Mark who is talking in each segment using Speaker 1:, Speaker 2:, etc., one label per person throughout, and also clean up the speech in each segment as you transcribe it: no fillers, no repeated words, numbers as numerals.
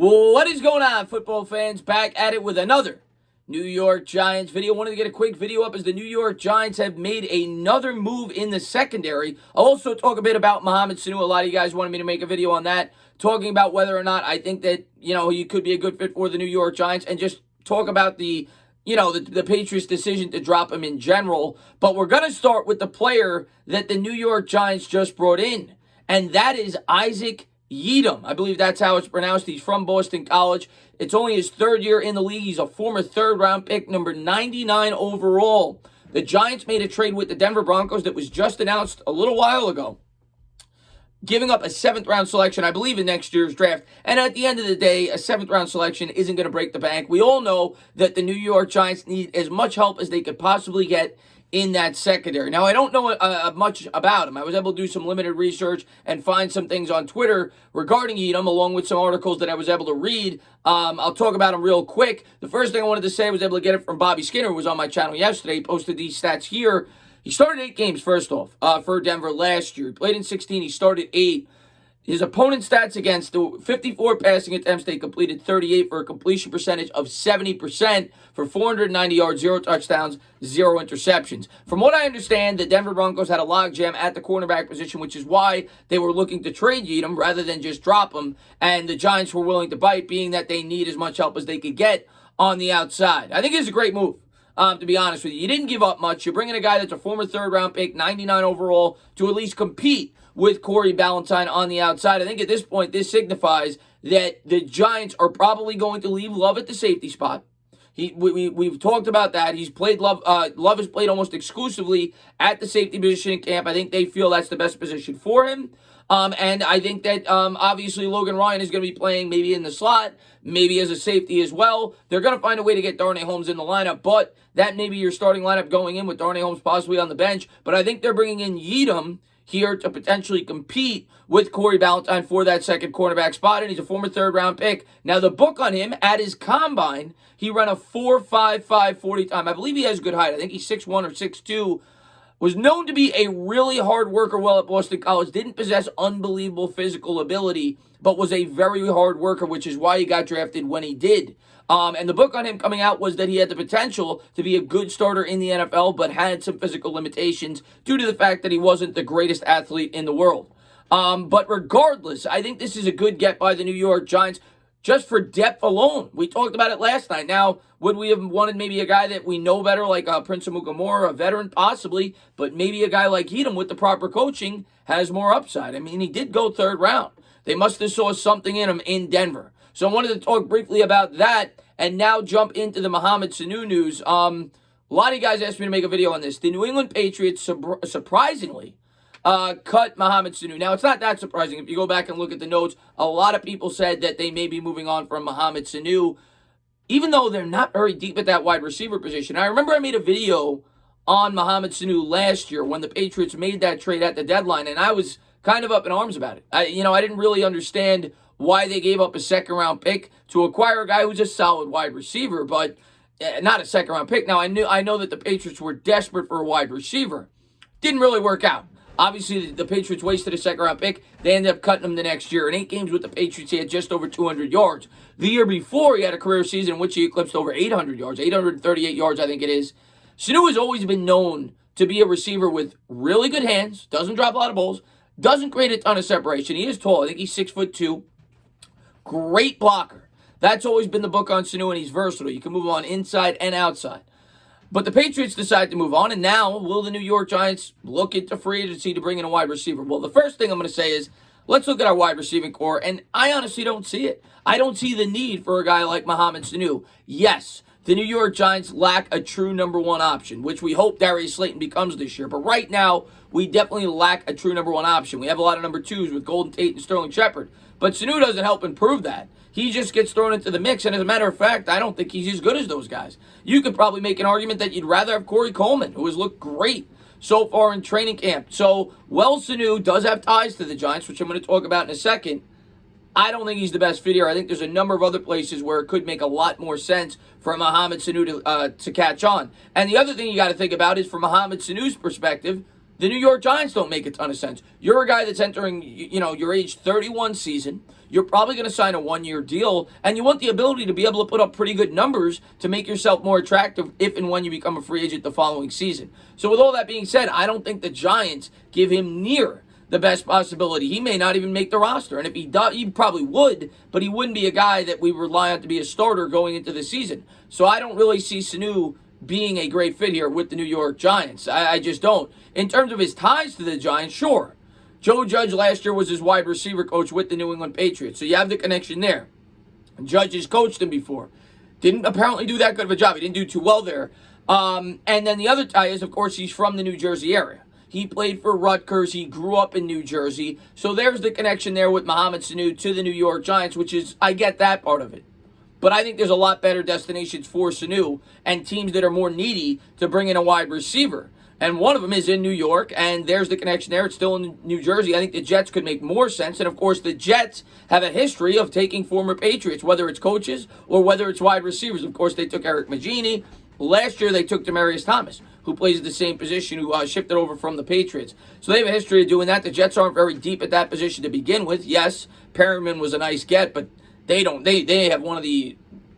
Speaker 1: What is going on, football fans? Back at it with another New York Giants video. Wanted to get a quick video up as the New York Giants have made another move in the secondary. I'll also talk a bit about Mohammed Sanu. A lot of you guys wanted me to make a video on that, talking about whether or not I think that, he could be a good fit for the New York Giants, and just talk about the Patriots' decision to drop him in general. But we're going to start with the player that the New York Giants just brought in, and that is Issac Yiadom. I believe that's how it's pronounced. He's from Boston College. It's only his third year in the league. He's a former third-round pick, number 99 overall. The Giants made a trade with the Denver Broncos that was just announced a little while ago, giving up a seventh-round selection, I believe, in next year's draft. And at the end of the day, a seventh-round selection isn't going to break the bank. We all know that the New York Giants need as much help as they could possibly get in that secondary. Now, I don't know much about him. I was able to do some limited research and find some things on Twitter regarding Yiadom, along with some articles that I was able to read. I'll talk about him real quick. The first thing I wanted to say, I was able to get it from Bobby Skinner, who was on my channel yesterday. He posted these stats here. He started 8 games, first off, for Denver last year. He played in 16. He started 8. His opponent stats against the 54 passing attempts, they completed 38 for a completion percentage of 70% for 490 yards, 0 touchdowns, 0 interceptions. From what I understand, the Denver Broncos had a logjam at the cornerback position, which is why they were looking to trade Yiadom rather than just drop him. And the Giants were willing to bite, being that they need as much help as they could get on the outside. I think it's a great move. To be honest with you, you didn't give up much. You're bringing a guy that's a former third-round pick, 99 overall, to at least compete with Corey Ballentine on the outside. I think at this point, this signifies that the Giants are probably going to leave Love at the safety spot. We've talked about that. He's played Love has played almost exclusively at the safety position in camp. I think they feel that's the best position for him. And I think that obviously Logan Ryan is going to be playing maybe in the slot, maybe as a safety as well. They're going to find a way to get Darnay Holmes in the lineup, but that may be your starting lineup going in with Darnay Holmes possibly on the bench. But I think they're bringing in Yiadom here to potentially compete with Corey Ballentine for that second cornerback spot, and he's a former third-round pick. Now, the book on him, at his combine, he ran a 4.55 40 time. I believe he has good height. I think he's 6'1 or 6'2". Was known to be a really hard worker while at Boston College, didn't possess unbelievable physical ability, but was a very hard worker, which is why he got drafted when he did. And the book on him coming out was that he had the potential to be a good starter in the NFL, but had some physical limitations due to the fact that he wasn't the greatest athlete in the world. But regardless, I think this is a good get by the New York Giants, just for depth alone. We talked about it last night. Now, would we have wanted maybe a guy that we know better, like Prince Amukamara, a veteran? Possibly, but maybe a guy like Yiadom with the proper coaching has more upside. I mean, he did go third round. They must have saw something in him in Denver. So I wanted to talk briefly about that, and now jump into the Mohammed Sanu news. A lot of you guys asked me to make a video on this. The New England Patriots surprisingly cut Mohammed Sanu. Now, it's not that surprising. If you go back and look at the notes, a lot of people said that they may be moving on from Mohammed Sanu, even though they're not very deep at that wide receiver position. I remember I made a video on Mohammed Sanu last year when the Patriots made that trade at the deadline, and I was kind of up in arms about it. I didn't really understand why they gave up a second-round pick to acquire a guy who's a solid wide receiver, but not a second-round pick. Now, I know that the Patriots were desperate for a wide receiver. Didn't really work out. Obviously, the Patriots wasted a second-round pick. They ended up cutting him the next year. In 8 games with the Patriots, he had just over 200 yards. The year before, he had a career season in which he eclipsed over 800 yards, 838 yards, I think it is. Sanu has always been known to be a receiver with really good hands, doesn't drop a lot of balls, doesn't create a ton of separation. He is tall. I think he's 6'2". Great blocker. That's always been the book on Sanu, and he's versatile. You can move on inside and outside. But the Patriots decide to move on, and now will the New York Giants look into free agency to bring in a wide receiver? Well, the first thing I'm going to say is, let's look at our wide receiving core, and I honestly don't see it. I don't see the need for a guy like Mohammed Sanu. Yes, the New York Giants lack a true number 1 option, which we hope Darius Slayton becomes this year. But right now, we definitely lack a true number 1 option. We have a lot of number 2s with Golden Tate and Sterling Shepard. But Sanu doesn't help improve that. He just gets thrown into the mix, and as a matter of fact, I don't think he's as good as those guys. You could probably make an argument that you'd rather have Corey Coleman, who has looked great so far in training camp. So, while Sanu does have ties to the Giants, which I'm going to talk about in a second, I don't think he's the best fit here. I think there's a number of other places where it could make a lot more sense for Mohammed Sanu to catch on. And the other thing you got to think about is, from Mohammed Sanu's perspective, The New York Giants don't make a ton of sense. You're a guy that's entering, your age 31 season. You're probably going to sign a one-year deal, and you want the ability to be able to put up pretty good numbers to make yourself more attractive if and when you become a free agent the following season. So with all that being said, I don't think the Giants give him near the best possibility. He may not even make the roster, and if he does, he probably would, but he wouldn't be a guy that we rely on to be a starter going into the season. So I don't really see Sanu being a great fit here with the New York Giants. I just don't. In terms of his ties to the Giants, sure. Joe Judge last year was his wide receiver coach with the New England Patriots, so you have the connection there. Judge has coached him before. Didn't apparently do that good of a job. He didn't do too well there. And then the other tie is, of course, he's from the New Jersey area. He played for Rutgers. He grew up in New Jersey. So there's the connection there with Mohammed Sanu to the New York Giants, which is, I get that part of it. But I think there's a lot better destinations for Sanu and teams that are more needy to bring in a wide receiver. And one of them is in New York, and there's the connection there. It's still in New Jersey. I think the Jets could make more sense. And, of course, the Jets have a history of taking former Patriots, whether it's coaches or whether it's wide receivers. Of course, they took Eric Magini. Last year, they took Demaryius Thomas, who plays the same position, who shifted over from the Patriots. So they have a history of doing that. The Jets aren't very deep at that position to begin with. Yes, Perriman was a nice get, but they have one of the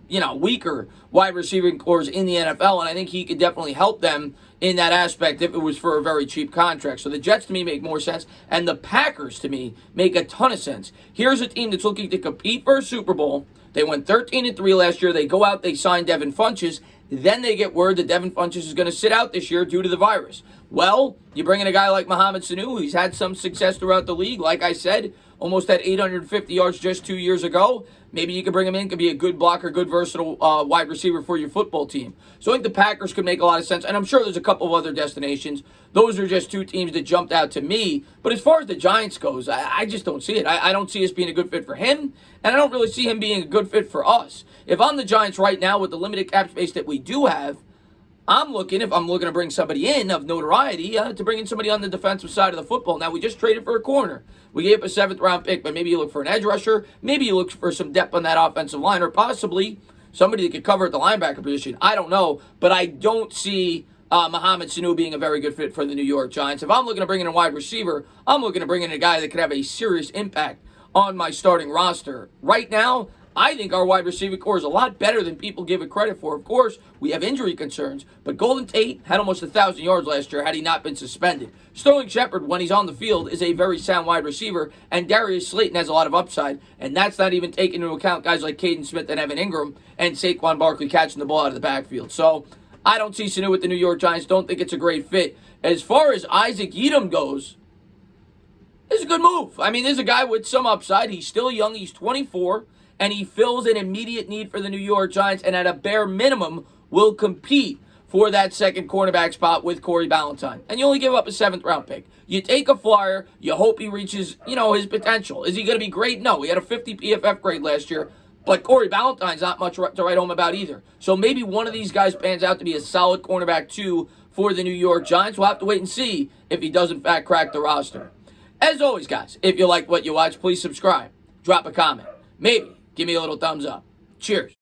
Speaker 1: weaker wide receiving cores in the NFL, and I think he could definitely help them in that aspect if it was for a very cheap contract. So the Jets to me make more sense, and the Packers to me make a ton of sense. Here's a team that's looking to compete for a Super Bowl. They went 13-3 last year. They go out, they sign Devin Funchess. Then they get word that Devin Funchess is going to sit out this year due to the virus. Well, you bring in a guy like Mohammed Sanu, who's had some success throughout the league. Like I said, almost had 850 yards just 2 years ago. Maybe you could bring him in, could be a good blocker, good versatile wide receiver for your football team. So I think the Packers could make a lot of sense, and I'm sure there's a couple of other destinations. Those are just two teams that jumped out to me. But as far as the Giants goes, I just don't see it. I don't see us being a good fit for him, and I don't really see him being a good fit for us. If I'm the Giants right now with the limited cap space that we do have, if I'm looking to bring somebody in of notoriety, to bring in somebody on the defensive side of the football. Now, we just traded for a corner. We gave up a 7th-round pick, but maybe you look for an edge rusher. Maybe you look for some depth on that offensive line, or possibly somebody that could cover at the linebacker position. I don't know, but I don't see Mohammed Sanu being a very good fit for the New York Giants. If I'm looking to bring in a wide receiver, I'm looking to bring in a guy that could have a serious impact on my starting roster. Right now, I think our wide receiver core is a lot better than people give it credit for. Of course, we have injury concerns, but Golden Tate had almost 1,000 yards last year had he not been suspended. Sterling Shepard, when he's on the field, is a very sound wide receiver, and Darius Slayton has a lot of upside, and that's not even taking into account guys like Caden Smith and Evan Ingram and Saquon Barkley catching the ball out of the backfield. So I don't see Sanu with the New York Giants. Don't think it's a great fit. As far as Issac Yiadom goes, it's a good move. I mean, there's a guy with some upside. He's still young. He's 24. And he fills an immediate need for the New York Giants, and at a bare minimum will compete for that second cornerback spot with Corey Ballentine. And you only give up a 7th-round pick. You take a flyer, you hope he reaches, his potential. Is he going to be great? No. He had a 50 PFF grade last year, but Corey Ballentine's not much to write home about either. So maybe one of these guys pans out to be a solid cornerback too for the New York Giants. We'll have to wait and see if he does in fact crack the roster. As always, guys, if you like what you watch, please subscribe. Drop a comment. Maybe give me a little thumbs up. Cheers.